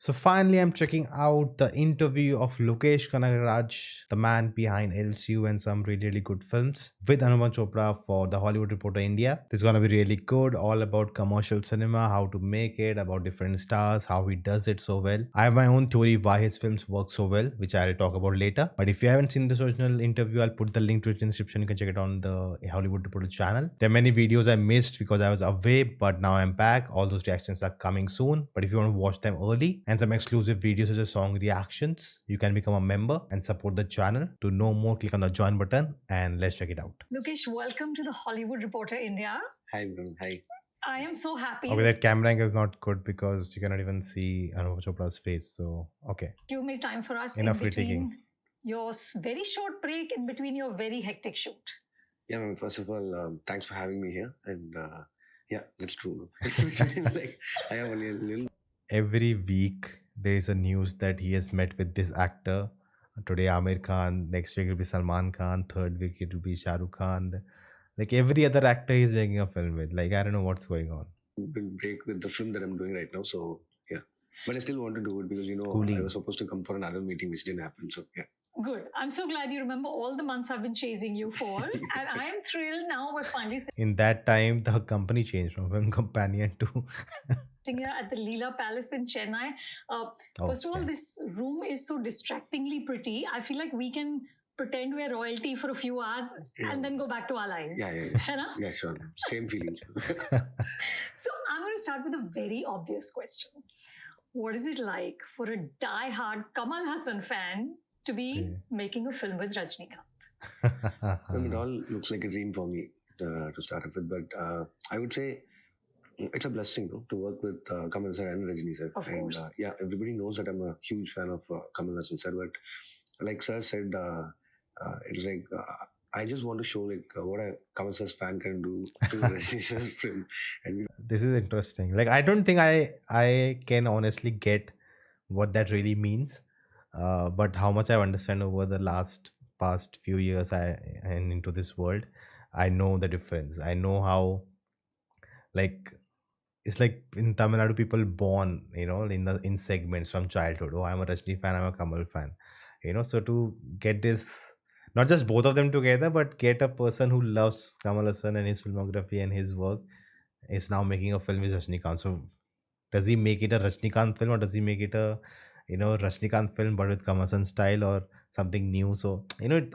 So finally, I'm checking out the interview of Lokesh Kanagaraj, the man behind LCU and some really, really good films, with Anupama Chopra for the Hollywood Reporter India. This is gonna be really good, all about commercial cinema, how to make it, about different stars, how he does it so well. I have my own theory why his films work so well, which I'll talk about later. But if you haven't seen this original interview, I'll put the link to it in the description. You can check it on the Hollywood Reporter channel. There are many videos I missed because I was away, but now I'm back. All those reactions are coming soon. But if you want to watch them early and some exclusive videos such as song reactions, you can become a member and support the channel. To know more, click on the join button and let's check it out. Lokesh, welcome to the Hollywood Reporter India. Hi, everyone. Hi. I am so happy. Okay, that camera angle is not good because you cannot even see Anupama Chopra's face. So, okay. You made time for us Enough in between critiquing. your very short break in between your very hectic shoot. Yeah, man, first of all, thanks for having me here. And yeah, that's true. Like, I have only a little. Every week there is a news that he has met with this actor. Today Amir Khan, next week it will be Salman Khan, third week it will be Shah Rukh Khan. Like every other actor he's making a film with. Like I don't know what's going on. Break with the film that I'm doing right now. So yeah, but I still want to do it because Coolie. I was supposed to come for another meeting which didn't happen. So yeah. Good. I'm so glad you remember all the months I've been chasing you for. And I am thrilled now we're finally In that time, the company changed from Film Companion to sitting here at the Leela Palace in Chennai. First of all, this room is so distractingly pretty. I feel like we can pretend we're royalty for a few hours and then go back to our lives. Yeah, sure. Same feeling. So I'm going to start with a very obvious question. What is it like for a die-hard Kamal Haasan fan to be making a film with Rajinikanth? It all looks like a dream for me to start off with, but I would say it's a blessing to work with Kamal sir and Rajini sir. Of course. And yeah, everybody knows that I'm a huge fan of Kamal Haasan sir, but like sir said, it's like I just want to show like what a Kamal sir's fan can do to Rajini sir's film. And this is interesting. Like I don't think I can honestly get what that really means. But how much I understand over the past few years and into this world, I know the difference. I know how, like, it's like in Tamil Nadu people born, in segments from childhood. Oh, I'm a Rajni fan, I'm a Kamal fan. So to get this, not just both of them together, but get a person who loves Kamal Hassan and his filmography and his work is now making a film with Rajnikant. So does he make it a Rajnikant film or does he make it a Rajnikant film but with Kamal Hassan style or something new? So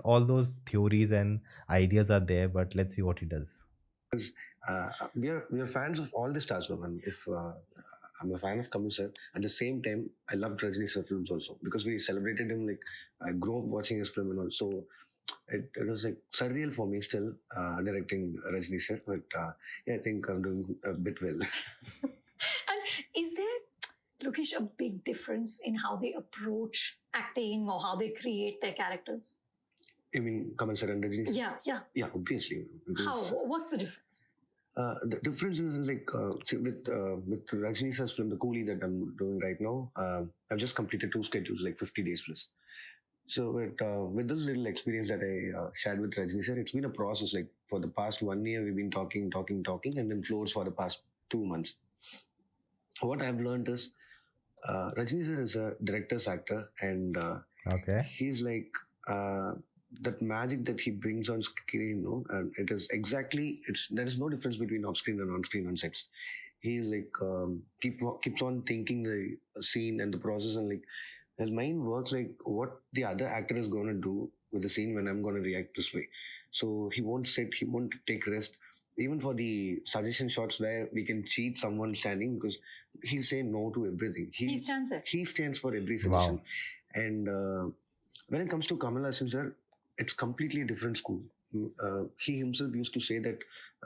all those theories and ideas are there, but let's see what he does. we are fans of all the stars, man. If I'm a fan of Kamal sir, at the same time I loved Rajini sir films also because we celebrated him. Like I grew up watching his film and also it was like surreal for me still directing Rajini sir. But yeah, I think I'm doing a bit well. And is there, Lokesh, a big difference in how they approach acting or how they create their characters? You mean Kamal sir and Rajini sir? Yeah, obviously. How? What's the difference? The difference is like with Rajini sir's film, the Coolie that I'm doing right now, I've just completed 2 schedules, like 50 days plus. So with this little experience that I shared with Rajini sir, it's been a process. Like for the past 1 year, we've been talking, and then floors for the past 2 months. What I've learned is Rajini sir is a director's actor, and Okay. he's like that magic that he brings on screen, and it is exactly there is no difference between off screen and on screen on sets. He's like keeps on thinking the scene and the process, and like his mind works like what the other actor is going to do with the scene when I'm going to react this way. So he won't sit, he won't take rest. Even for the suggestion shots where we can cheat someone standing, because he'll say no to everything. He stands there. He stands for every Wow. suggestion. And when it comes to Kamal Haasan sir, it's completely different school. He himself used to say that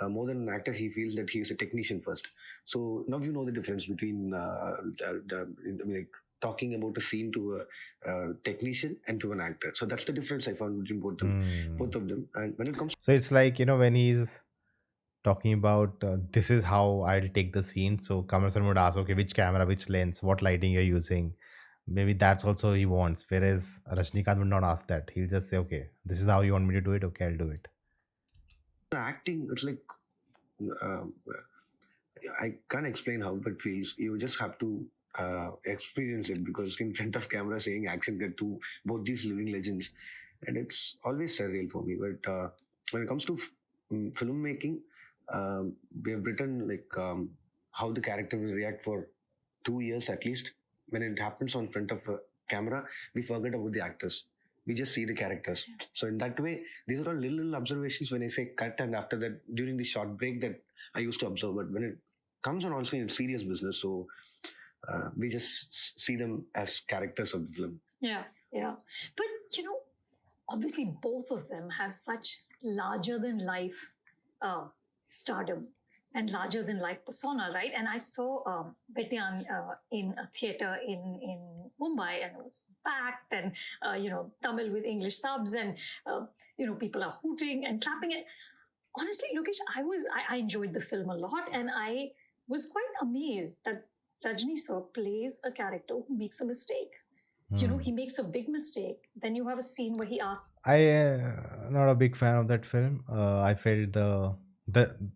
more than an actor, he feels that he is a technician first. So now you know the difference between like talking about a scene to a technician and to an actor. So that's the difference I found between both of them. And when it comes, So it's like, when he's talking about this is how I'll take the scene. So Kamal Hassan would ask, okay, which camera, which lens, what lighting you're using. Maybe that's also he wants. Whereas Rajnikant would not ask that. He'll just say, okay, this is how you want me to do it. Okay, I'll do it. acting, it's like I can't explain how it feels. You just have to experience it, because in front of camera saying action cut to both these living legends, and it's always surreal for me. But when it comes to filmmaking, we have written how the character will react for 2 years at least. When it happens on front of a camera, we forget about the actors. We just see the characters. So in that way, these are all little observations when I say cut, and after that, during the short break, that I used to observe. But when it comes on screen, it's serious business. So we just see them as characters of the film. Yeah, yeah. But obviously both of them have such larger than life stardom and larger than life persona, right? And I saw Betyan in a theater in Mumbai, and it was packed, and Tamil with English subs, and people are hooting and clapping. It honestly, Lokesh, I enjoyed the film a lot, and I was quite amazed that Rajni sir plays a character who makes a mistake. He makes a big mistake. Then you have a scene where he asks. I not a big fan of that film. I felt the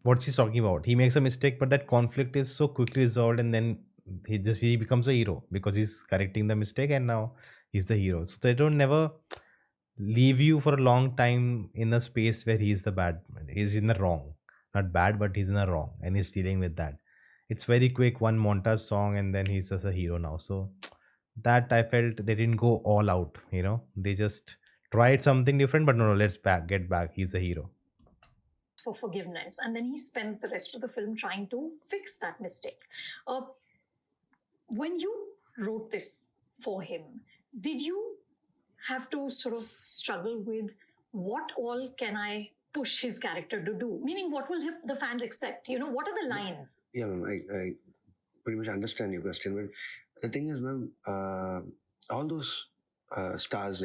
what she's talking about. He makes a mistake, but that conflict is so quickly resolved, and then he becomes a hero because he's correcting the mistake, and now he's the hero. So they don't never leave you for a long time in a space where he's the bad. He's in the wrong, not bad, but he's in the wrong, and he's dealing with that. It's very quick, one montage song, and then he's just a hero now. So that I felt they didn't go all out. They just tried something different, but no, let's get back. He's a hero. For forgiveness, and then he spends the rest of the film trying to fix that mistake. When you wrote this for him, did you have to sort of struggle with what all can I push his character to do? Meaning, what will the fans accept? What are the lines? Yeah, ma'am, I pretty much understand your question, but the thing is, ma'am, all those stars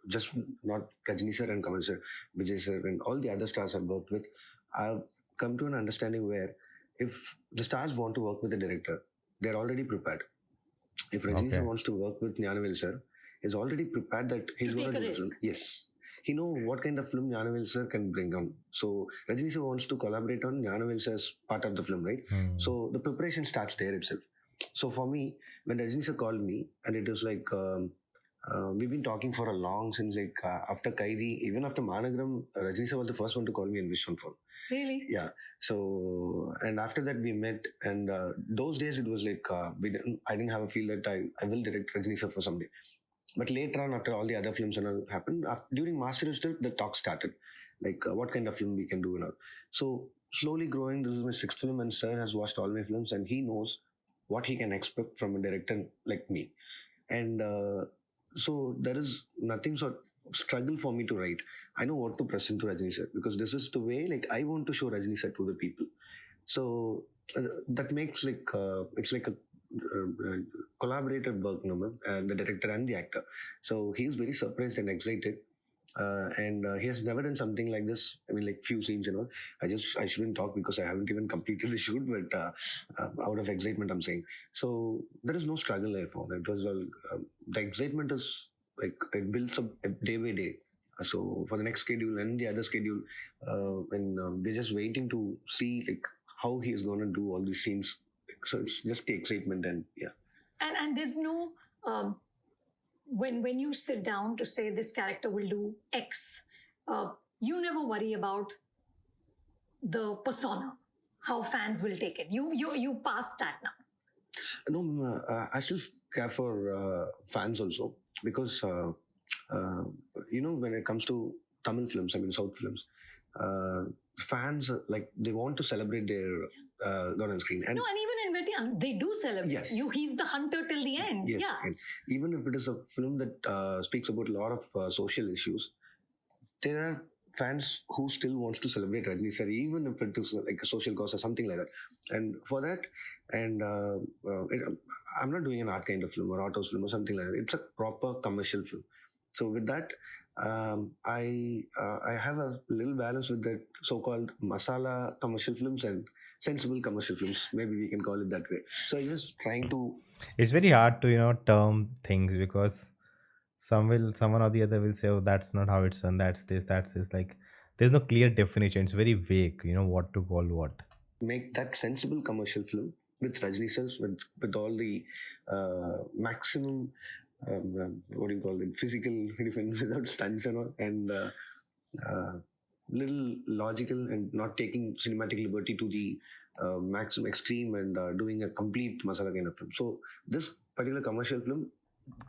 just not Rajini sir and Kamal sir, Vijay sir, and all the other stars I've worked with, I've come to an understanding where if the stars want to work with the director, they're already prepared. If Rajini sir wants to work with Gnanavel sir, he's already prepared that he's going to do film. Yes. He know what kind of film Gnanavel sir can bring on. So Rajini sir wants to collaborate on Gnanavel sir's part of the film, right? So the preparation starts there itself. So for me, when Rajini sir called me, and it was like we've been talking for a long since after Kaidi, even after Managram, Rajini sir was the first one to call me and wish on phone. Really? Yeah. So and after that we met, and those days it was like I didn't have a feel that I will direct Rajini sir for someday. But later on, after all the other films and all happened, during Master still the talk started, what kind of film we can do and all. So slowly growing, this is my sixth film, and sir has watched all my films, and he knows what he can expect from a director like me. And so there is nothing sort of struggle for me to write. I know what to present to Rajini sir, because this is the way I want to show Rajini sir to the people. So that makes it's like a collaborative work, the director and the actor. So he's very surprised and excited. And he has never done something like this. I mean, few scenes, I shouldn't talk because I haven't even completed the shoot, but out of excitement, I'm saying. So there is no struggle I found. It was all the excitement is it builds up day by day. So for the next schedule and the other schedule, when we're just waiting to see how he is going to do all these scenes. So it's just the excitement, and yeah. And there's no when you sit down to say this character will do X, you never worry about the persona, how fans will take it. You pass that now. No, I still care for fans also, because when it comes to Tamil films, I mean South films, fans they want to celebrate their God on screen. And even in Betyan, they do celebrate. Yes. He's the hunter till the end. Yes. Yeah. And even if it is a film that speaks about a lot of social issues, there are fans who still wants to celebrate Rajini sir, even if it is a social cause or something like that. And for that, and I'm not doing an art kind of film or art house film or something like that. It's a proper commercial film. So with that, I have a little balance with that so-called masala commercial films and sensible commercial films. Maybe we can call it that way. So I was trying to. It's very hard to term things, because someone or the other will say, oh, that's not how it's done, that's this. There's no clear definition. It's very vague, what to call what. Make that sensible commercial film with Rajni cells, with all the maximum what do you call it, physical defense without stunts and all, and uh, little logical and not taking cinematic liberty to the maximum extreme and doing a complete masala kind of film. So this particular commercial film,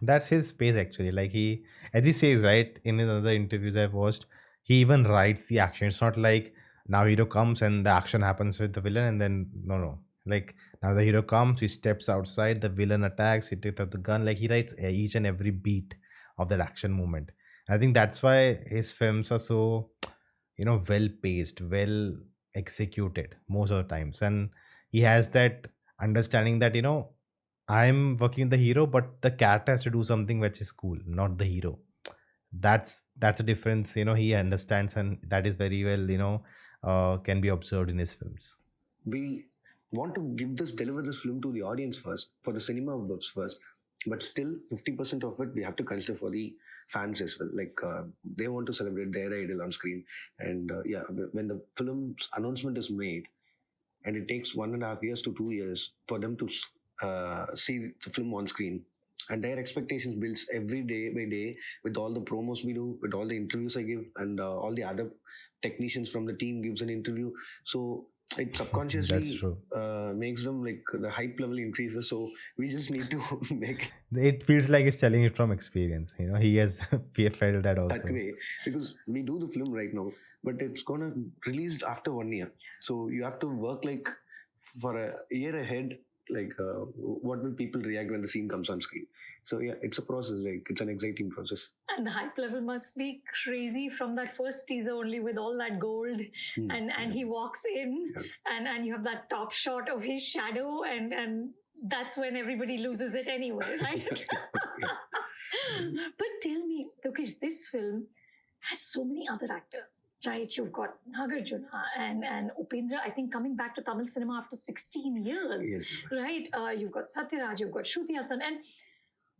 That's his space actually. Like he, as he says, right, in his other interviews I've watched, he even writes the action. It's not like now hero comes and the action happens with the villain and then no. Like now the hero comes, he steps outside, the villain attacks, he takes out the gun. Like he writes each and every beat of that action moment. I think that's why his films are so, well paced, well executed most of the times. And he has that understanding that, I'm working with the hero, but the character has to do something which is cool, not the hero. That's a difference, he understands, and that is very well, can be observed in his films. we want to deliver this film to the audience first, for the cinema buffs first, but still 50% of it we have to consider for the fans as well. Like they want to celebrate their idol on screen, and when the film's announcement is made, and it takes 1.5 years to 2 years for them to see the film on screen, and their expectations builds every day by day with all the promos we do, with all the interviews I give, and all the other technicians from the team gives an interview. So it That's subconsciously true. makes them like the hype level increases. So we just need to make It feels like he's telling it from experience. He has felt that that also. way, because we do the film right now, but it's gonna released after 1 year. So you have to work like for a year ahead. Like what will people react when the scene comes on screen? So yeah, it's a process. Like it's an exciting process. And the hype level must be crazy from that first teaser only, with all that gold, and he walks in, and you have that top shot of his shadow, and that's when everybody loses it anyway, right? But tell me, Lokesh, this film has so many other actors, right? You've got Nagarjuna and Upendra, I think, coming back to Tamil cinema after 16 years, Yes. right? You've got Satyaraj, you've got Shruti Hassan. And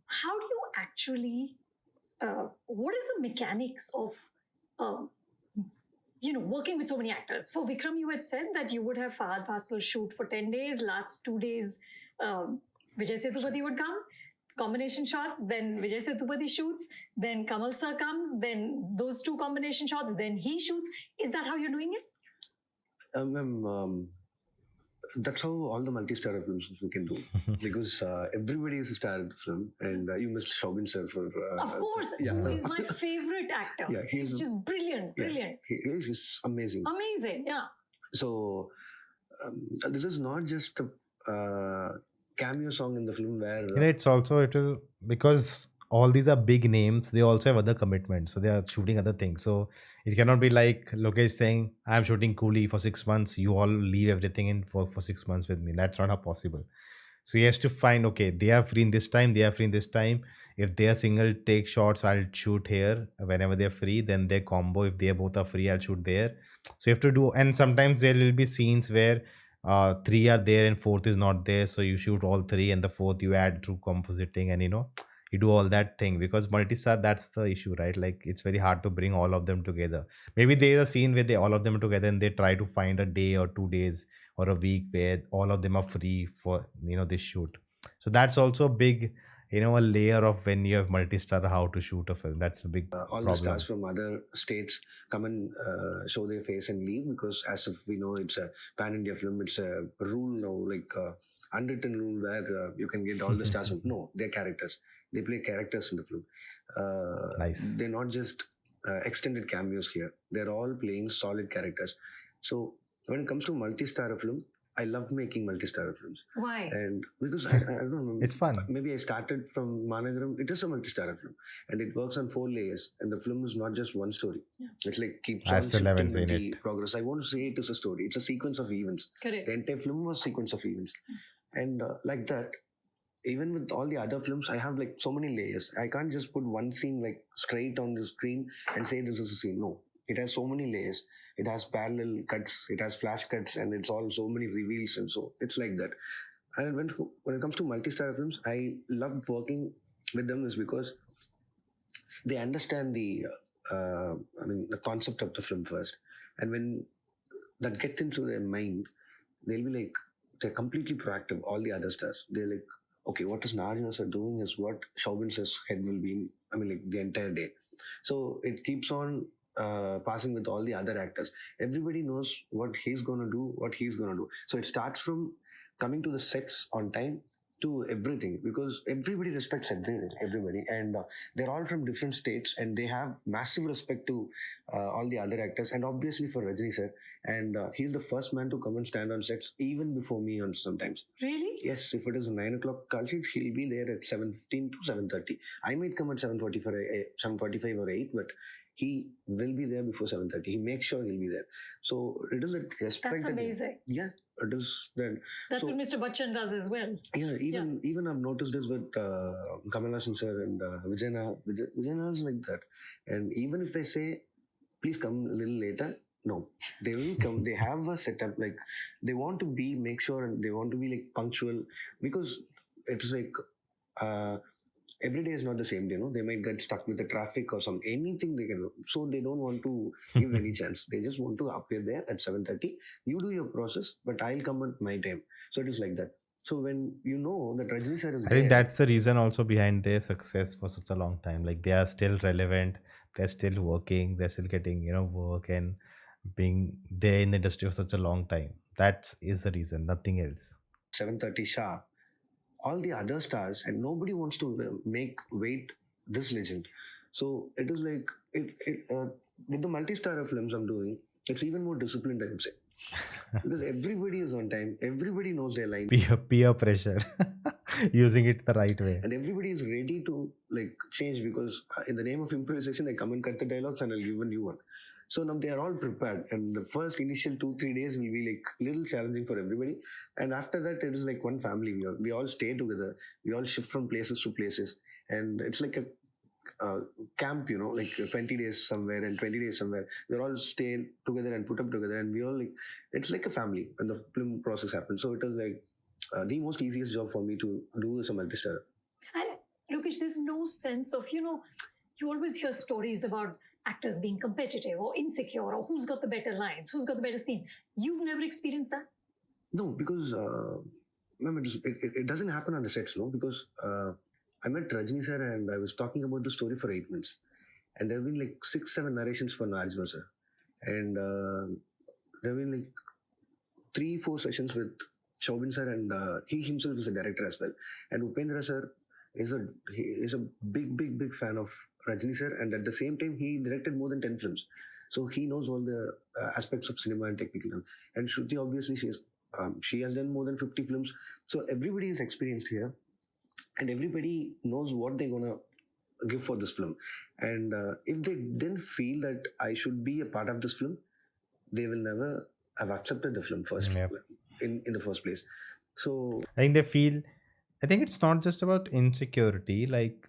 how do you actually, what is the mechanics of, uh, working with so many actors? For Vikram, you had said that you would have Fahad Fasil shoot for 10 days. Last 2 days, Vijay Sethupathi would come, combination shots, then Vijay Sethupathi shoots, then Kamal sir comes, then those two combination shots, then he shoots. Is that how you're doing it? That's how all the multi-star films we can do, because everybody is a star in the film, and you missed Shobin sir for Of course, who is my favorite actor. Yeah, he's just brilliant. He is amazing. Amazing, yeah. So this is not just a cameo song in the film where It's also because all these are big names. They also have other commitments, so they are shooting other things. So it cannot be like Lokesh saying, "I'm shooting Coolie for 6 months. You all leave everything and work for 6 months with me." That's not how possible. So he has to find, okay, they are free in this time. They are free in this time. If they are single take shots, I'll shoot here. Whenever they're free, then they combo. If they both are free, I'll shoot there. So you have to do, and sometimes there will be scenes where three are there and fourth is not there, so you shoot all three and the fourth you add through compositing, and you do all that thing, because multi-star, that's the issue, right? Like it's very hard to bring all of them together. Maybe there's a scene where they all of them are together and they try to find a day or 2 days or a week where all of them are free for this shoot. So that's also a big, a layer of when you have multi-star, how to shoot a film. That's a big all problem. the stars from other states come and show their face and leave, because as if we know it's a pan-India film, it's a rule now, like unwritten rule where you can get all the stars. No, they're characters. They play characters in the film. Nice. They're not just extended cameos here. They're all playing solid characters. So when it comes to multi-star film, I love making multi-star films. Why? And because I don't know, It's fun. Maybe I started from Managaram. It is a multi-star film, and it works on 4 layers. And the film is not just one story. Yeah. It's like keeps I on still shifting haven't with seen the it. progress. I won't say it is a story. It's a sequence of events. Correct. The entire film was sequence of events, and like that. Even with all the other films, I have like so many layers. I can't just put one scene like straight on the screen and say this is a scene. No, it has so many layers. It has parallel cuts, it has flash cuts, and it's all so many reveals, and so it's like that. And when it comes to multi-star films, I love working with them is because they understand the concept of the film first, and when that gets into their mind, they'll be like, they're completely proactive. All the other stars, they're like, okay, what is Narjana sir doing is what Chauvin sir's head will be in, I mean, like the entire day. So it keeps on passing with all the other actors. Everybody knows what he's gonna do, what he's gonna do. So it starts from coming to the sets on time to everything, because everybody respects everybody, and they're all from different states, and they have massive respect to all the other actors, and obviously for Rajini sir. And he's the first man to come and stand on sets even before me on sometimes. Really? Yes, if it is a 9 o'clock call sheet, he'll be there at 7:15 to 7:30. I might come at 7:45 or 8, but he will be there before 7:30. He makes sure he'll be there. So it is a respect. That's amazing. Yeah, it is that. That's what Mr. Bachchan does as well. Yeah, even I've noticed this with Kamal Haasan sir and Vijayana is like that. And even if they say, please come a little later, no, they will come. They have a setup, like they want to make sure, and they want to be like punctual, because it's like every day is not the same day. They might get stuck with the traffic or anything they can do. So they don't want to give any chance. They just want to appear there at 7:30. You do your process, but I'll come at my time. So it is like that. So when you know that Rajini sir is I think that's the reason also behind their success for such a long time. Like they are still relevant, they're still working, they're still getting work and being there in the industry for such a long time. That is the reason, nothing else. 7:30 sharp. All the other stars, and nobody wants to wait this legend. So it is like with the multi-star films I'm doing, it's even more disciplined, I would say. Because everybody is on time, everybody knows their line. Peer pressure, using it the right way, and everybody is ready to like change, because in the name of improvisation, I come and cut the dialogues and I'll give a new one. So now they are all prepared, and the first initial 2-3 days will be like little challenging for everybody, and after that it is like one family. We all stay together, we all shift from places to places, and it's like a camp, like 20 days somewhere and 20 days somewhere. We're all stay together and put up together, and we all like, it's like a family when the film process happens. So it is like the most easiest job for me to do is a multi-star. And Lokesh, there's no sense of, you always hear stories about actors being competitive or insecure, or who's got the better lines, who's got the better scene. You've never experienced that? No, because it doesn't happen on the sets, no, because I met Rajini sir and I was talking about the story for 8 minutes, and there have been like 6-7 narrations for Narjana sir, and there have been like 3-4 sessions with Chauvin sir, and he himself is a director as well. And Upendra sir is a big fan of Rajini sir, and at the same time he directed more than 10 films, so he knows all the aspects of cinema and technical. And Shruti, obviously, she has done more than 50 films, so everybody is experienced here, and everybody knows what they're gonna give for this film. And if they didn't feel that I should be a part of this film, they will never have accepted the film first. Yep. in the first place. So I think they feel, I think it's not just about insecurity, like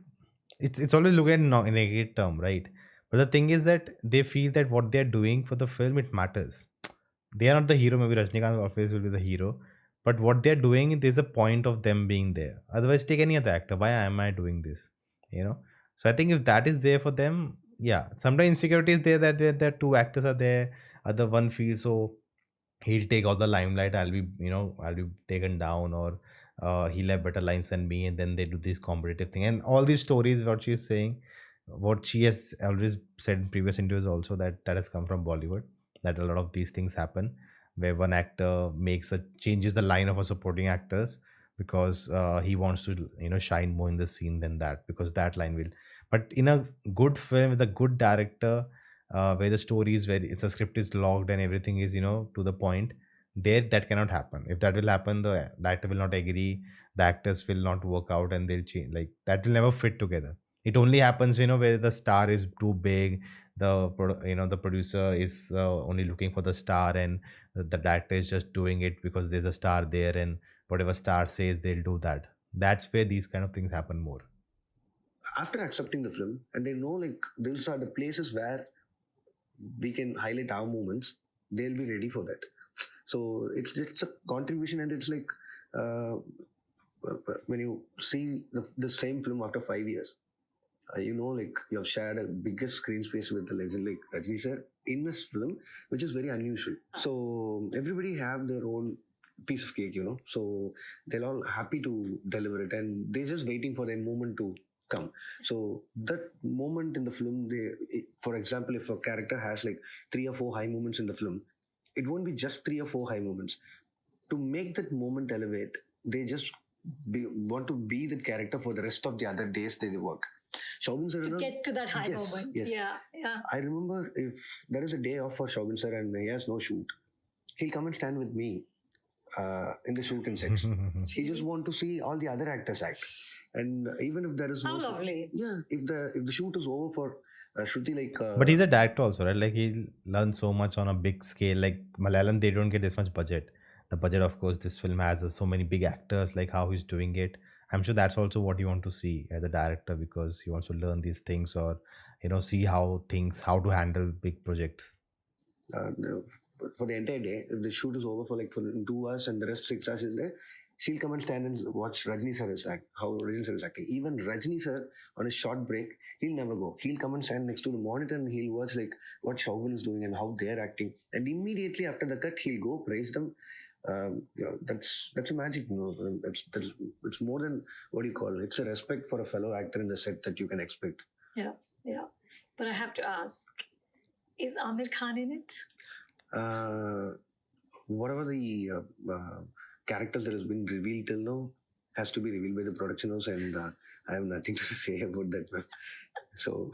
it's always looked at in a negative term, right? But the thing is that they feel that what they're doing for the film, it matters. They are not the hero. Maybe Rajinikanth always will be the hero, but what they're doing, there's a point of them being there. Otherwise, take any other actor. Why am I doing this? So I think if that is there for them, yeah. Sometimes insecurity is there that there two actors are there. Other one feels so he'll take all the limelight. I'll be taken down, or he'll have better lines than me, and then they do this competitive thing and all these stories. What she's saying, what she has always said in previous interviews also, that has come from Bollywood, that a lot of these things happen where one actor changes the line of a supporting actors because he wants to shine more in the scene than that, because that line will. But in a good film with a good director, where the story is very, it's a script is logged and everything is to the point, there that cannot happen. If that will happen, the actor will not agree, the actors will not work out, and they'll change, like that will never fit together. It only happens where the star is too big, the producer is only looking for the star, and the director is just doing it because there's a star there, and whatever star says, they'll do that. That's where these kind of things happen more. After accepting the film, and they know like these are the places where we can highlight our moments, they'll be ready for that. So it's just a contribution, and it's like when you see the same film after 5 years, like you have shared a biggest screen space with the legend like Rajini sir in this film, which is very unusual. So everybody have their own piece of cake, So they're all happy to deliver it, and they're just waiting for their moment to come. So that moment in the film, for example, if a character has like 3 or 4 high moments in the film, it won't be just 3 or 4 high moments. To make that moment elevate, they just want to be that character for the rest of the other days they work. Shogun sir, to get to that high yes, moment. yes. Yeah. I remember if there is a day off for Shogun sir and he has no shoot, he'll come and stand with me in the shooting sets. He just want to see all the other actors act, and even if there is How no lovely. yeah, if the shoot is over for Shruti, like But he's a director also, right? Like he learns so much on a big scale. Like Malayalam, they don't get this much budget. The budget, of course, this film has so many big actors. Like how he's doing it, I'm sure that's also what you want to see as a director, because he wants to learn these things, or see how to handle big projects. no, for the entire day, if the shoot is over for like for 2 hours and the rest 6 hours is there, she'll come and stand and watch Rajni sir how Rajni sir is acting. Even Rajni sir on a short break, he'll never go. He'll come and stand next to the monitor and he'll watch like what Shogun is doing and how they're acting. And immediately after the cut, he'll go praise them. That's a magic. It's more than what do you call it. It's a respect for a fellow actor in the set that you can expect. Yeah. But I have to ask, is Amir Khan in it? Whatever the characters that has been revealed till now has to be revealed by the production house, and I have nothing to say about that, man. So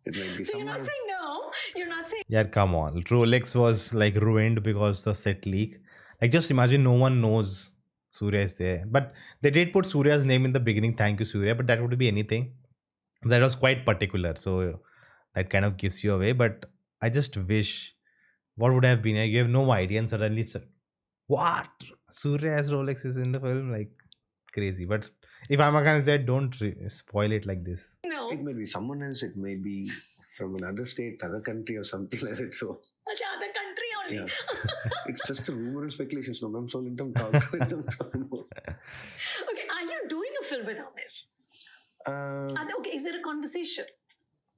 it might be. So you're not saying no. You're not saying. Yeah, come on. Rolex was like ruined because the set leak. Like just imagine no one knows Surya is there. But they did put Surya's name in the beginning. Thank you, Surya. But that would be anything. That was quite particular. So that kind of gives you away. But I just wish what would have been. You have no idea, and suddenly what? Surya as Rolex is in the film? Like crazy. But if Amakan said, don't spoil it like this. No. It may be someone else. It may be from another state, other country, or something like that. So. Other country only. Yeah. It's just a rumor and speculations. No, ma'am. So let them talk. Okay, are you doing a film with Amir? Okay, is there a conversation?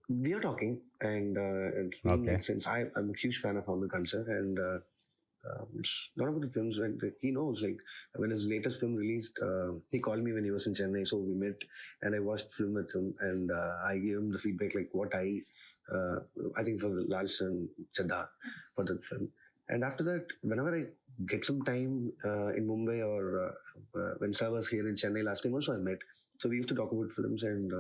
We are talking, and it's been since I'm a huge fan of Amir Khan sir, and it's not about the films. Like he knows, like when his latest film released, he called me when he was in Chennai, so we met, and I watched film with him, and I gave him the feedback like what I think for Lals and Chadda for the film. And after that, whenever I get some time in Mumbai or when Sir was here in Chennai last time also I met. So we used to talk about films, and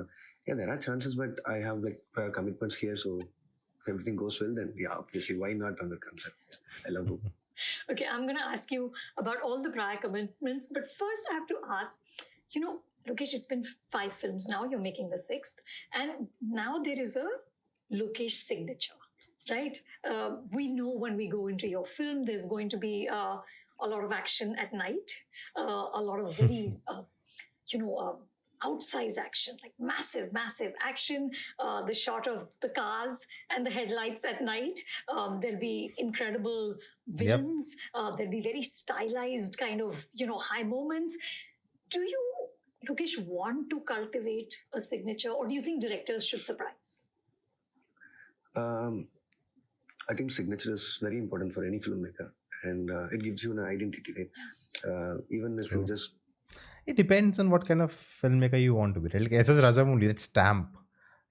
yeah, there are chances, but I have like commitments here. So if everything goes well, then yeah, obviously, why not on the concept? I love it. Okay, I'm going to ask you about all the prior commitments, but first I have to ask, Lokesh, it's been 5 films now, you're making the 6th, and now there is a Lokesh signature, right? We know when we go into your film, there's going to be a lot of action at night, a lot of very, outsize action, like massive action, the shot of the cars and the headlights at night. There'll be incredible villains. There'll be very stylized kind of, high moments. Do you, Lokesh, want to cultivate a signature, or do you think directors should surprise? I think signature is very important for any filmmaker, and it gives you an identity, right? Even if you just... It depends on what kind of filmmaker you want to be. Right? Like S.S. Rajamouli, that stamp,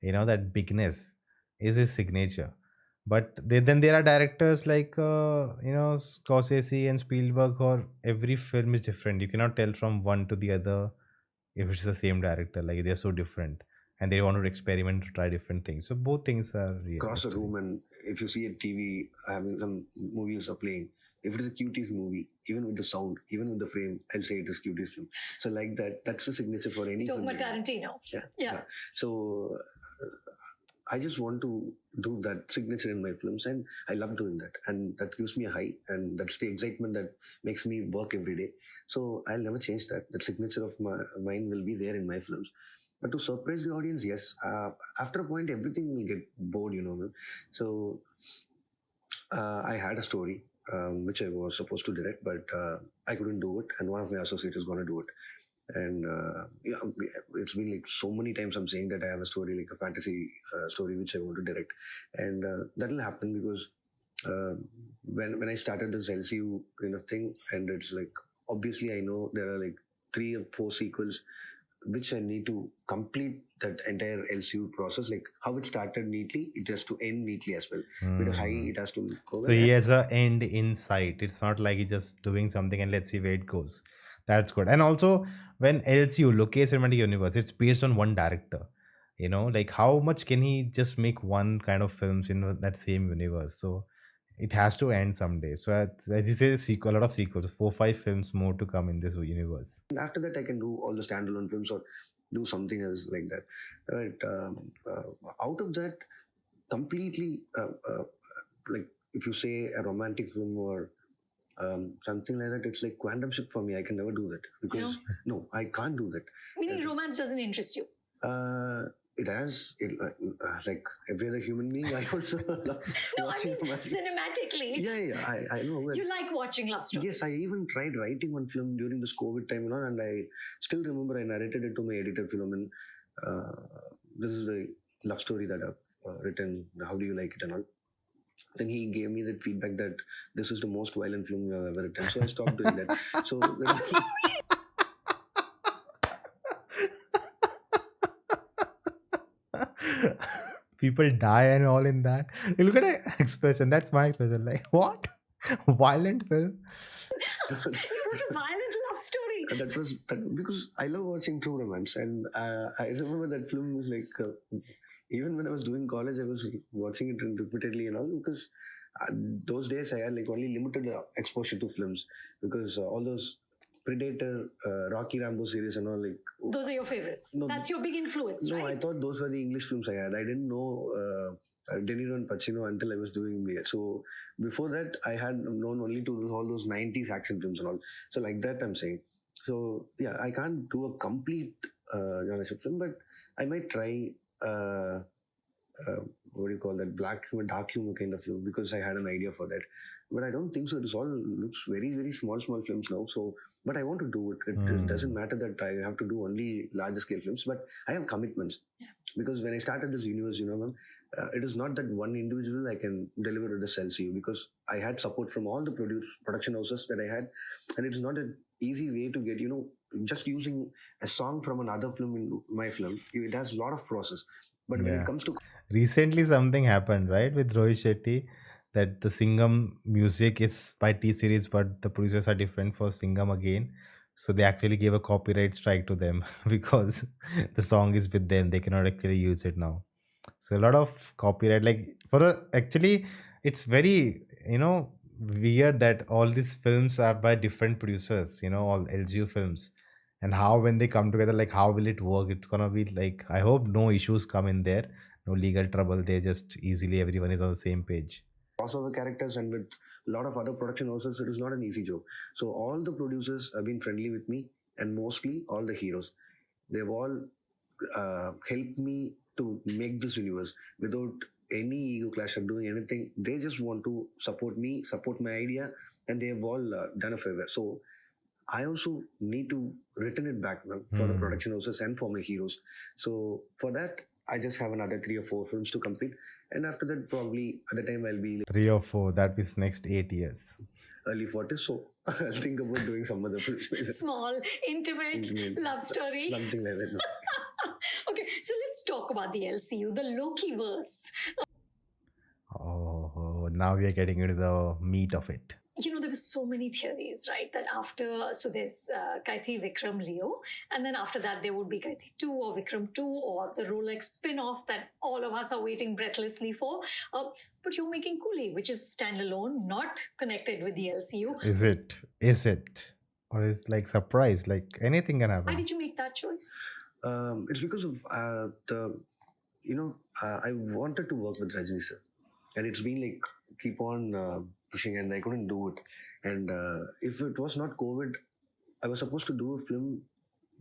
that bigness is his signature. But then there are directors like Scorsese and Spielberg, or every film is different. You cannot tell from one to the other if it's the same director. Like they're so different, and they want to experiment to try different things. So both things are real. Cross a room, and if you see a TV having some movies are playing, if it is a cuties movie, even with the sound, even with the frame, I'll say it is cuties film. So like that's the signature for any. Talking about Tarantino. Yeah. So I just want to do that signature in my films, and I love doing that, and that gives me a high, and that's the excitement that makes me work every day. So I'll never change that. That signature of mine will be there in my films. But to surprise the audience, yes. After a point, everything will get bored, So I had a story which I was supposed to direct, but I couldn't do it, and one of my associates is going to do it. And it's been like so many times I'm saying that I have a story, like a fantasy story which I want to direct, and that'll happen because uh, when I started this LCU kind of thing, and it's like obviously I know there are like 3 or 4 sequels which I need to complete that entire LCU process. Like how it started neatly, it has to end neatly as well. With a high, it has to go So well. he has a end in sight. It's not like he's just doing something and let's see where it goes. That's good. And also, when LCU, Lokesh Cinematic Universe, it's based on one director. Like how much can he just make one kind of films in that same universe? So it has to end someday. So as you say, sequel, a lot of sequels, 4, 5 films more to come in this universe. And after that, I can do all the standalone films or do something else like that. But out of that, completely, like if you say a romantic film or something like that, it's like quantum ship for me. I can never do that because no, I can't do that. Meaning romance doesn't interest you? It has like every other human being. I also love watching. I mean, cinematically. Yeah. I know. You like watching love stories. Yes, I even tried writing one film during this COVID time, and I still remember I narrated it to my editor, Philomen. This is the love story that I've written. How do you like it and all? Then he gave me that feedback that this is the most violent film you have ever written. So I stopped doing that. So People die and all in that. You look at the expression. That's my expression. Like, what? Violent film? You wrote a violent love story. That was because I love watching true romance, and I remember that film was like even when I was doing college, I was watching it repeatedly and all because those days I had like only limited exposure to films because all those Predator, Rocky Rambo series and all like those are your favorites. No, that's your big influence, no, right? I thought those were the English films I had. I didn't know De Niro and Pacino until I was doing MBA. So before that, I had known only to all those 90s action films and all. So like that, I'm saying. So yeah, I can't do a complete genre film, but I might try. What do you call that? Black humor, dark humor kind of film because I had an idea for that. But I don't think so. It all looks very small films now. So, but I want to do it. It doesn't matter that I have to do only larger scale films, but I have commitments. Yeah. Because when I started this universe, it is not that one individual I can deliver this LCU because I had support from all the production houses that I had, and it is not an easy way to get. Just using a song from another film in my film, it has a lot of process. But when it comes to recently something happened, right, with Rohit Shetty, that the Singham music is by T series, but the producers are different for Singham again. So they actually gave a copyright strike to them because the song is with them. They cannot actually use it now. So a lot of copyright, like actually, it's very weird that all these films are by different producers. All LGU films, and how when they come together, like how will it work? It's gonna be like, I hope no issues come in there, no legal trouble. They just easily everyone is on the same page. Crossover characters and with a lot of other production houses, it is not an easy job. So all the producers have been friendly with me, and mostly all the heroes. They've all helped me to make this universe without any ego clash or doing anything. They just want to support me, support my idea, and they have all done a favor. So I also need to return it back for the production houses and for my heroes. So for that, I just have another 3 or 4 films to complete, and after that, probably at the time I'll be 3 or 4. That is next 8 years. Early 40s, so I'll think about doing some other films. Small, intimate love story. Something like that. No. Okay, so let's talk about the LCU, the Loki verse. Oh, now we are getting into the meat of it. There were so many theories, right? That so there's Kaithi Vikram Leo, and then after that there would be Kaithi 2 or Vikram 2 or the Rolex spin-off that all of us are waiting breathlessly for. But you're making Coolie, which is standalone, not connected with the LCU. Is it? Or is like surprise, like anything can happen? Why did you make that choice? It's because of I wanted to work with Rajini sir, and it's been like keep on pushing, and I couldn't do it. And if it was not COVID, I was supposed to do a film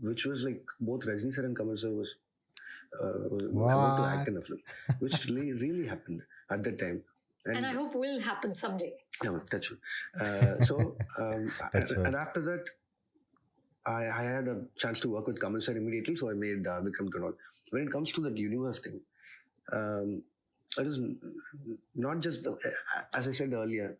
which was like both Rajini sir and Kamal sir was about to act in a film, which really happened at that time. And I hope will happen someday. Yeah, that's true. And after that, I had a chance to work with Kamal sir immediately, so I made Vikram Kanal. When it comes to that universe thing, It is not just as I said earlier.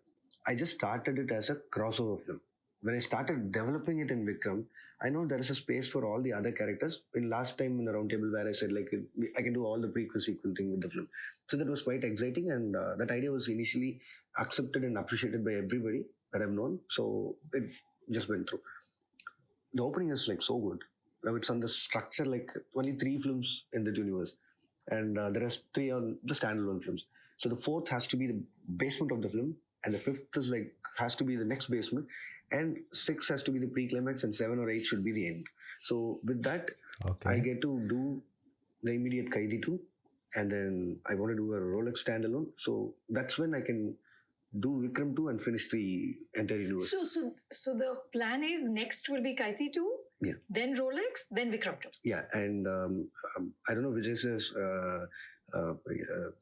I just started it as a crossover film. When I started developing it in Vikram, I know there is a space for all the other characters. In last time in the roundtable where I said like I can do all the prequel sequel thing with the film, so that was quite exciting, and that idea was initially accepted and appreciated by everybody that I've known. So it just went through. The opening is like so good. Now it's on the structure like only three films in that universe, and the rest three are the standalone films. So the fourth has to be the basement of the film, and the fifth is like has to be the next basement, and six has to be the pre-climax, and seven or eight should be the end. So with that, I Okay. get to do the immediate Kaidi 2, and then I want to do a Rolex standalone. So that's when I can do Vikram 2 and finish the entire universe. So the plan is next will be Kaiti 2, Yeah. then Rolex, then Vikram 2. Yeah, and I don't know Vijay's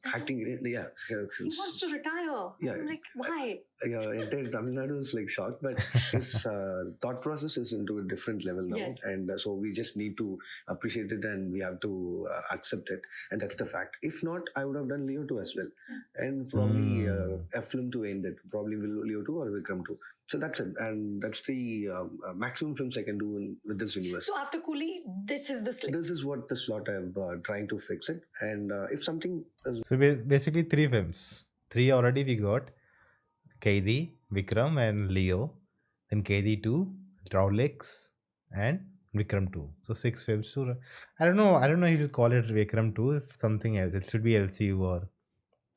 acting. Yeah, He wants to retire. Yeah. I'm like, why? Entire Tamil Nadu is like shocked, but his thought process is into a different level now, Yes. and so we just need to appreciate it, and we have to accept it, and that's the fact. If not, I would have done Leo 2 as well, and probably a film to end it, probably Leo 2 or Vikram 2. So that's it, and that's the maximum films I can do with this universe. So after Coolie, this is the slip. This is what the slot I'm trying to fix it, and if something is So basically three films. Three already we got. Kaidi, Vikram and Leo. Then Kaidi 2, Rolex and Vikram 2. So six films. So I don't know if you call it Vikram 2 if something else. It should be LCU or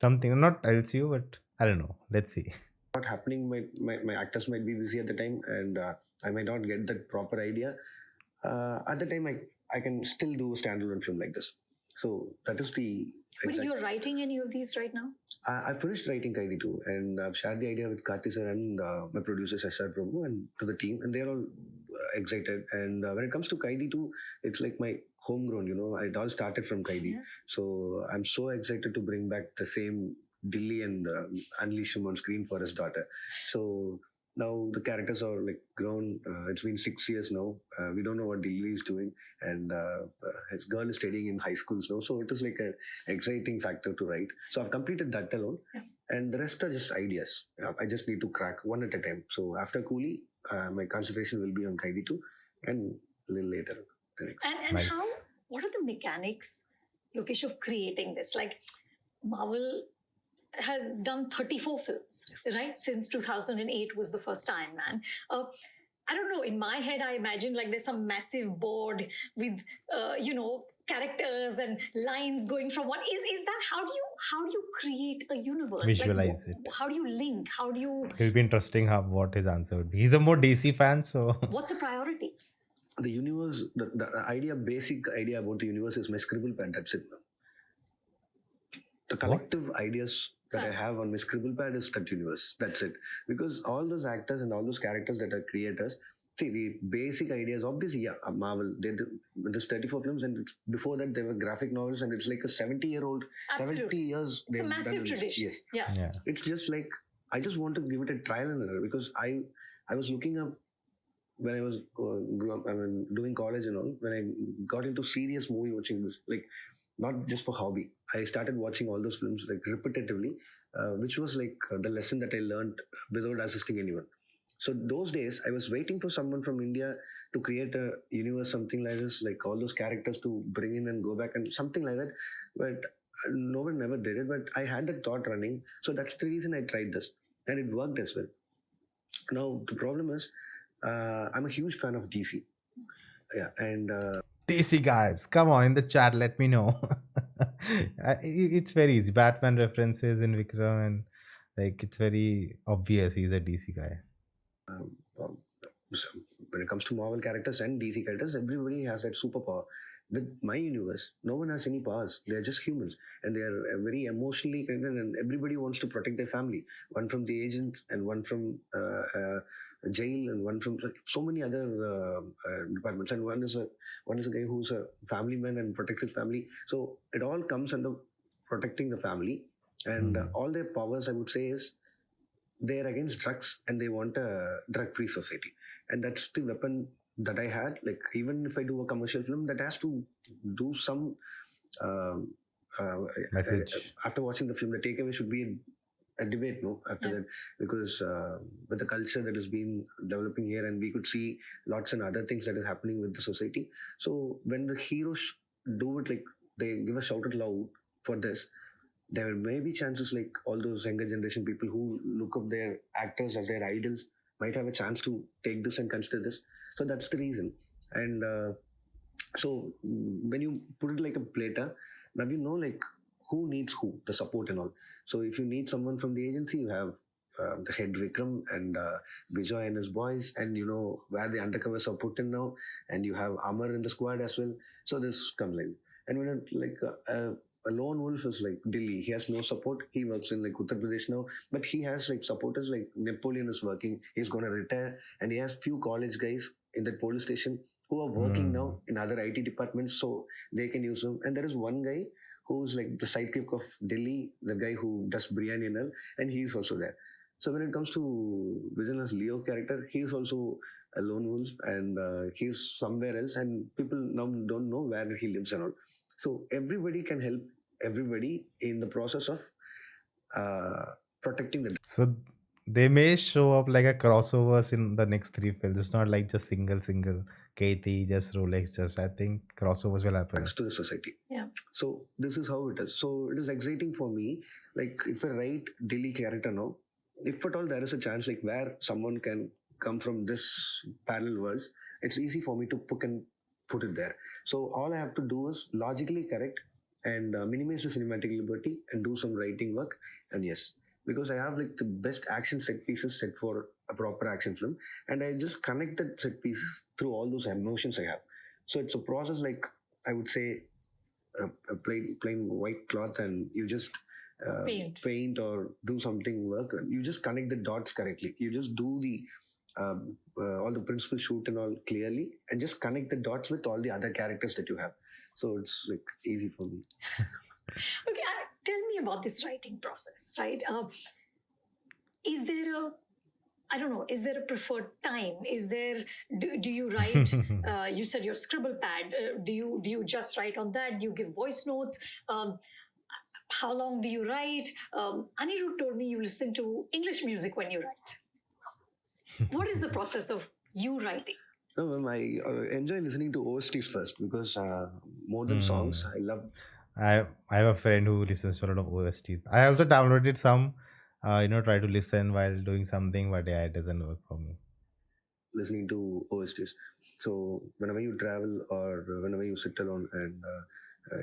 something. Not LCU, but I don't know. Let's see. not happening, my actors might be busy at the time, and I might not get that proper idea. At the time, I can still do a standalone film like this. So that is the But you're writing any of these right now? I finished writing Kaidi 2, and I've shared the idea with Karthi sir and my producer Shashar Prabhu and to the team, and they're all excited. And when it comes to Kaidi 2, it's like my homegrown, it all started from Kaidi. Yeah. So I'm so excited to bring back the same Dilly and unleash him on screen for his daughter. So now the characters are like grown. It's been 6 years now. We don't know what Dilly is doing, and his girl is studying in high schools now. So it is like a exciting factor to write. So I've completed that alone, and the rest are just ideas. I just need to crack one at a time. So after Coolie, my concentration will be on Kaidi 2, and a little later the next. And Nice. what are the mechanics, Lokesh, of creating this? Like Marvel has done 34 films, right? Since 2008 was the first Iron Man. I don't know, in my head, I imagine like there's some massive board with, characters and lines going from one. Is that how do you create a universe? Visualize it. How do you link? How do you? It'll be interesting what his answer would be. He's a more DC fan, so What's the priority? The universe, the basic idea about the universe is my scribble pad. That's it. The collective ideas that I have on my scribble pad is that universe. That's it. Because all those actors and all those characters that are creators, see, the basic ideas, obviously, Marvel, they did this 34 films, and before that, they were graphic novels, and it's like a 70-year-old, Absolutely. 70 years. It's a massive tradition. Yes. Yeah. It's just like, I just want to give it a trial and error, because I was looking up when I was doing college and all, when I got into serious movie watching, like, not just for hobby. I started watching all those films like repetitively, which was like the lesson that I learned without assisting anyone. So those days, I was waiting for someone from India to create a universe, something like this, like all those characters to bring in and go back and something like that. But no one ever did it. But I had that thought running. So that's the reason I tried this. And it worked as well. Now, the problem is, I'm a huge fan of DC. Yeah, and DC guys, come on in the chat, let me know. It's very easy. Batman references in Vikram, and like it's very obvious he's a DC guy. So when it comes to Marvel characters and DC characters, everybody has that superpower. With my universe, no one has any powers. They are just humans, and they are very emotionally connected, and everybody wants to protect their family. One from the agent, and one from jail, and one from so many other departments. And one is a guy who's a family man and protects his family. So it all comes under protecting the family, and all their powers, I would say, is they're against drugs, and they want a drug-free society, and that's the weapon that I had. Like, even if I do a commercial film, that has to do some Message. after watching the film, the takeaway should be a debate, no, after Yeah. that, because with the culture that has been developing here, and we could see lots and other things that is happening with the society. So when the heroes do it, like they give a shout out loud for this, there may be chances like all those younger generation people who look up their actors as their idols might have a chance to take this and consider this. So that's the reason. And so when you put it like a platter, now you know like who needs who, the support and all. So if you need someone from the agency, you have the head Vikram and Vijay and his boys, and you know where the undercovers are put in now, and you have Amar in the squad as well. So this comes like, and when it, like a lone wolf is like Delhi, he has no support. He works in like Uttar Pradesh now, but he has like supporters like Napoleon is working. He's gonna retire, and he has few college guys in that police station who are working Hmm. now in other IT departments, so they can use them. And there is one guy who's like the sidekick of Delhi, the guy who does biryani and all, and he's also there. So when it comes to Villainous Leo character, he's also a lone wolf, and he's somewhere else, and people now don't know where he lives and all. So everybody can help everybody in the process of uh, protecting the. So they may show up like a crossovers in the next three films. It's not like just single Katie, just Rolex, just I think crossovers will happen. To the society. Yeah. So this is how it is. So it is exciting for me. Like if I write daily character now, if at all there is a chance like where someone can come from this parallel worlds, it's easy for me to put it there. So all I have to do is logically correct and minimize the cinematic liberty and do some writing work. And yes, because I have like the best action set pieces set for a proper action film, and I just connect that set piece through all those emotions I have. So it's a process like I would say a plain white cloth, and you just paint or do something work. You just connect the dots correctly. You just do the all the principal shoot and all clearly, and just connect the dots with all the other characters that you have. So it's like easy for me. Okay, tell me about this writing process, right? Is there a, I don't know, is there a preferred time? Is there, do you write, you said your scribble pad, do you just write on that? Do you give voice notes? How long do you write? Anirudh told me you listen to English music when you write. What is the process of you writing? No, ma'am, I enjoy listening to OSTs first because more than songs, I love I have a friend who listens to a lot of OSTs. I also downloaded some, try to listen while doing something, but yeah, it doesn't work for me. listening to OSTs. So whenever you travel or whenever you sit alone, and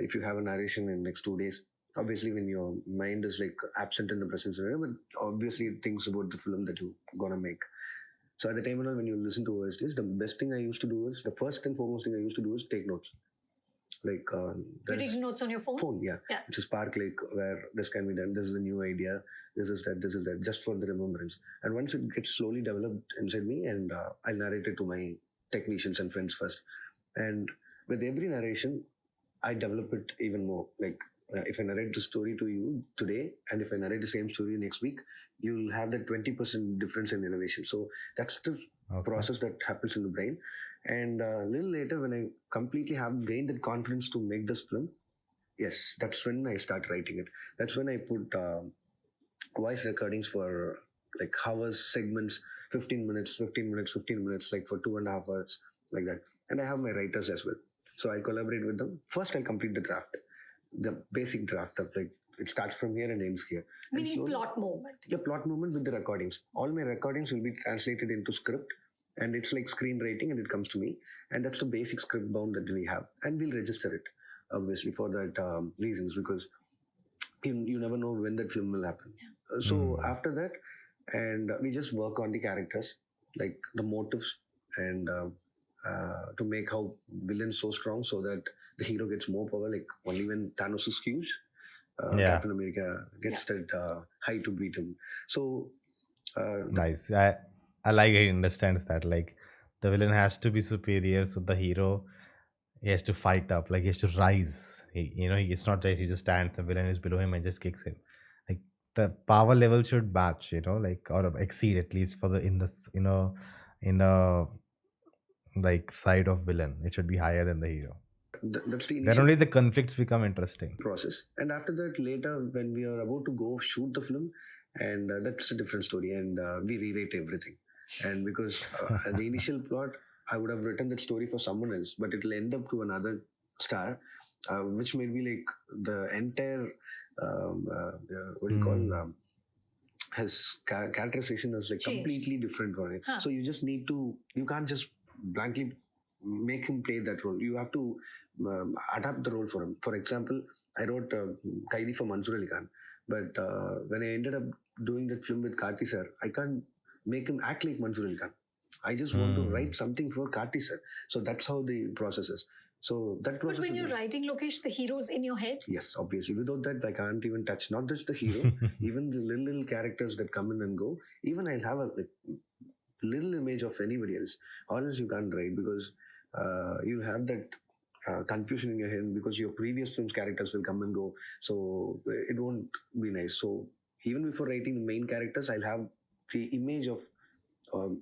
if you have a narration in next 2 days, obviously when your mind is like absent in the present scenario, but obviously it thinks about the film that you're gonna make. So at the time when you listen to OSTs, the best thing I used to do is the first and foremost thing I used to do is take notes. Like you take notes on your phone? Yeah. It's a spark like where this can be done. This is a new idea. This is that, just for the remembrance. And once it gets slowly developed inside me, and I'll narrate it to my technicians and friends first. And with every narration, I develop it even more. Like if I narrate the story to you today, and if I narrate the same story next week, you'll have that 20% difference in elevation. So that's the process that happens in the brain. And a little later, when I completely have gained that confidence to make this film, yes, that's when I start writing it. That's when I put voice recordings for like hours, segments, 15 minutes, 15 minutes, 15 minutes, like for 2.5 hours, like that. And I have my writers as well. So I collaborate with them. First, I'll complete the draft, the basic draft of like, it starts from here and ends here. Meaning plot movement. Yeah, plot movement with the recordings. All my recordings will be translated into script, and it's like screenwriting, and it comes to me. And that's the basic script bound that we have. And we'll register it, obviously, for that reasons, because you never know when that film will happen. So after that, and we just work on the characters, like the motives, and to make how villain so strong, so that the hero gets more power. Like only when Thanos is huge, Captain America gets that high to beat him. So nice. I like he understands that like the villain has to be superior, so the hero he has to fight up, like he has to rise. It's not that he just stands, the villain is below him and just kicks him. Like the power level should match, like or exceed at least for the in the like side of villain. It should be higher than the hero. that's the Then initial only the conflicts become interesting. process. And after that, later when we are about to go shoot the film, and that's a different story, and we rewrite everything. And because the initial plot, I would have written that story for someone else, but it'll end up to another star, which made me like the entire what do you call Hmm. his characterization is like Change. completely different for it. Huh. So you just need to, you can't just blankly make him play that role. You have to adapt the role for him. For example, I wrote Kaidi for Mansoor Ali Khan, but when I ended up doing that film with Karthi sir, I can't make him act like Mansoor Ali Khan. I just want to Hmm. write something for Karthi sir. So that's how the process is. So that process. But when is- you're writing, Lokesh, the hero's in your head. Yes, obviously. Without that, I can't even touch not just the hero, even the little characters that come in and go. Even I'll have a like, little image of anybody else. Or else you can't write because you have that confusion in your head because your previous film's characters will come and go. So it won't be nice. So even before writing the main characters, I'll have the image of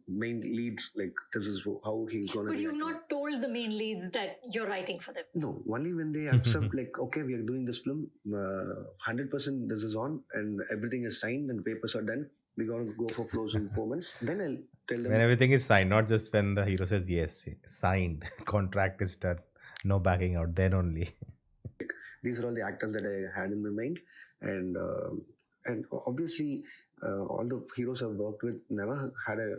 main leads. Like this is how he's gonna. But you've react. not told the main leads that you're writing for them. No, only when they accept, like, okay, we are doing this film, 100% this is on, and everything is signed and papers are done. We're going to go for flows in 4 months. Then I'll tell them. When everything is signed, not just when the hero says yes, signed, contract is done, no backing out, then only. These are all the actors that I had in my mind, and obviously, all the heroes I've worked with never had a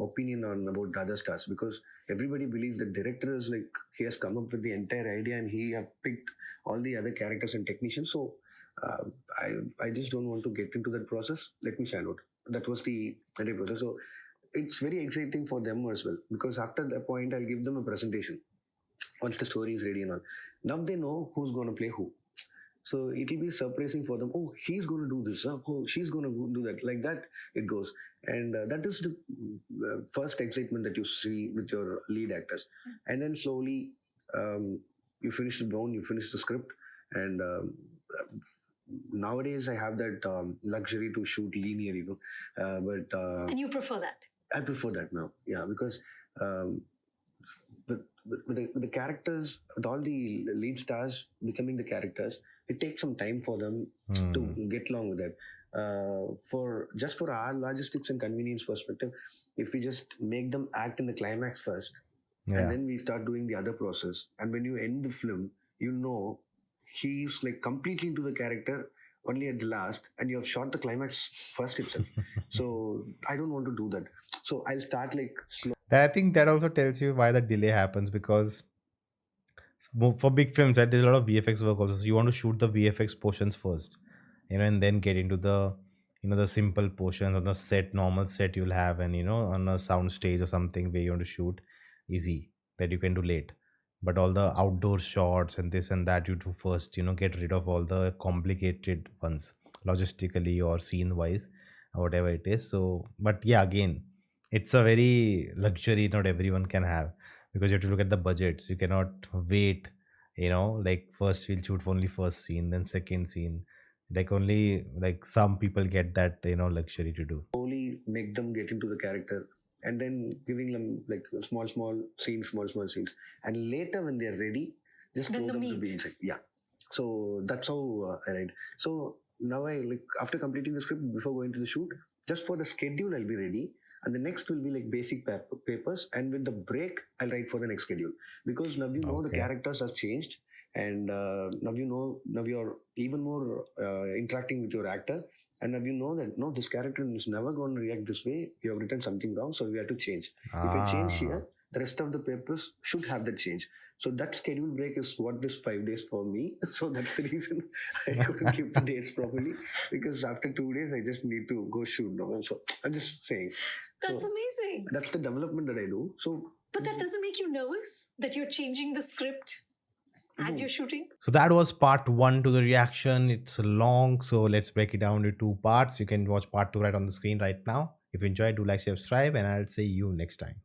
opinion on about the other stars because everybody believes the director is like he has come up with the entire idea and he have picked all the other characters and technicians. So I just don't want to get into that process. Let me stand out. That was the entire process. So it's very exciting for them as well because after that point I'll give them a presentation once the story is ready and all. Now they know who's going to play who. So it'll be surprising for them. Oh, he's going to do this. Huh? Oh, she's going to do that. Like that, it goes. And that is the first excitement that you see with your lead actors. And then slowly, you finish the bone, you finish the script. And nowadays, I have that luxury to shoot linear, And you prefer that. I prefer that now. Yeah, because with the characters, with all the lead stars becoming the characters, it takes some time for them to get along with that. For our logistics and convenience perspective, if we just make them act in the climax first, and then we start doing the other process, and when you end the film, you know he's like completely into the character only at the last, and you have shot the climax first itself. So I don't want to do that. So I'll start like slow. That I think that also tells you why the delay happens because for big films, right, there's a lot of VFX work also. So you want to shoot the VFX portions first, and then get into the the simple portions on the set, normal set you'll have, and on a sound stage or something where you want to shoot easy that you can do late. But all the outdoor shots and this and that you do first, get rid of all the complicated ones logistically or scene wise or whatever it is. So, but yeah, again, it's a very luxury not everyone can have because you have to look at the budgets. You cannot wait, like first we'll shoot for only first scene, then second scene. Like only like some people get that luxury to do. Slowly make them get into the character and then giving them like small scenes, and later when they're ready, just Then throw the them to meat. be inside. Yeah. So that's how I write. So now I like after completing the script before going to the shoot, just for the schedule I'll be ready, and the next will be like basic papers, and with the break I'll write for the next schedule because now you know the Okay. characters have changed, and now you're even more interacting with your actor, and now you know that no, this character is never going to react this way. You have written something wrong, so we have to change. If I change here, the rest of the papers should have that change. So that schedule break is what this 5 days for me. So that's the reason I couldn't keep the dates properly because after 2 days I just need to go shoot now. So I'm just saying. That's So amazing. that's the development that I do. So But that doesn't make you nervous that you're changing the script as No. you're shooting? So that was part one to the reaction. It's long, so let's break it down into two parts. You can watch part two right on the screen right now. If you enjoyed, do like, share, subscribe, and I'll see you next time.